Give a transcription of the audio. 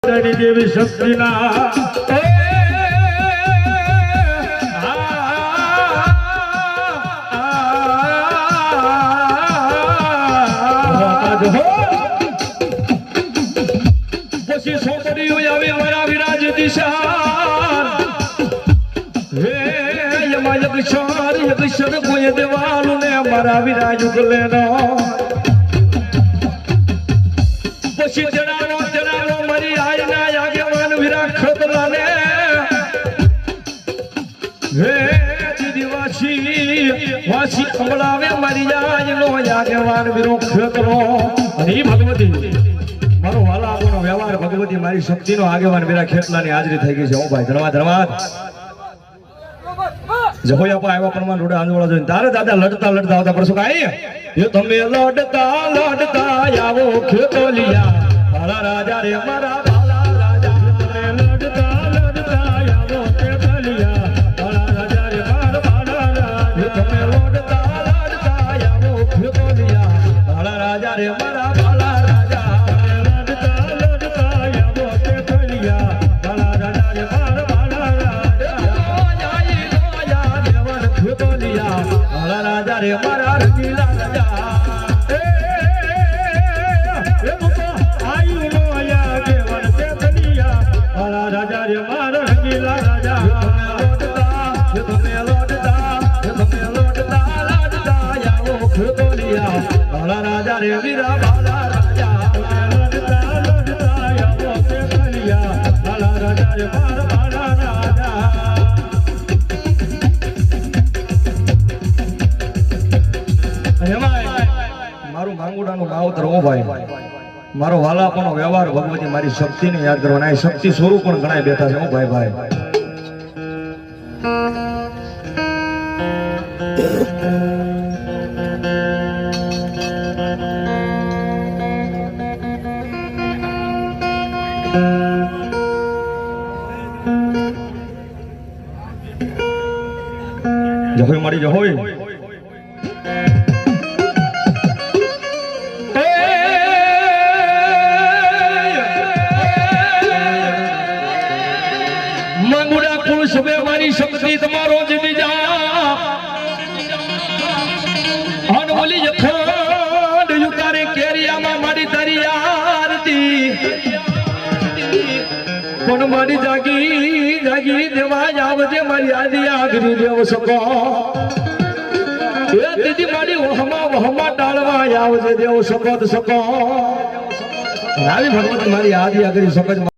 દેવી શક્તિના પછી સોપડીઓ આવે અમારા વિરાજ દિશા હે યમા યક્ષર કોઈ દેવાલું ને અમારા વિરાજ ઉગલેનો પછી જણાનો મારી આજના આગેવાન વિરાટ ખતરાને હે વાસી કમળાવે મારી આજનો આગેવાન વિરોધ ખતરો અને ભગવતી મારો વાલા આપણો વ્યવહાર ભગવતી મારી શક્તિનો આગેવાન વિરા ખેતલાની હાજરી થઈ ગઈ છે ઓ ભાઈ ધન્યવાદ જહોયા પર આવ્યા પ્રમાણ રોડે આંદોળન જોઈને તારે દાદા લડતા આવતા પરસો કાઈ એ તમે લડતા આવો ખેતલિયા ભાલા રાજા રે મારા ભાલા રાજા તમે લડતા આવો ખેતલિયા ભાલા રાજા રે મારા ભાલા રાજા તમે લડતા આવો ખેતલિયા ભાલા રાજા રે મારા ભાલા રાજા લડતા આવો ખેતલિયા ભાલા રાજા રે મારા ભાલા રાજા ભાલા રાજા રે મારા રંગીલા રાજા રાજા રે મારા રંગીલા રાજા તમે લડતા આવો ખેતલિયા ભાલા રાજા રે વીરા ભાલા રાજા લડતા આવો ખેતલિયા ભાલા રાજા રે મારા ભાલા રાજા મારું માંગુડાનું માવતર ઓ ભાઈ મારો વાલાપણો વ્યવહાર ભગવતી મારી શક્તિને યાદ કરવાના એ શક્તિ સ્વરૂપ પણ ઘણા બેઠા છે ઓ ભાઈ જહોય મારી જહોય મારી શક્તિ તમારો જીતી જા અનમોલી જખંડ યુતારે કેરિયામાં મારી તારી આરતી પણ મારી જાગી દેવા આવજે મારી આદિ આગરી દેવ શકો એ દીદી મારી વહમા ટાળવા આવજે દેવ શકો આવી ભગવત મારી આદિ આગરી શકો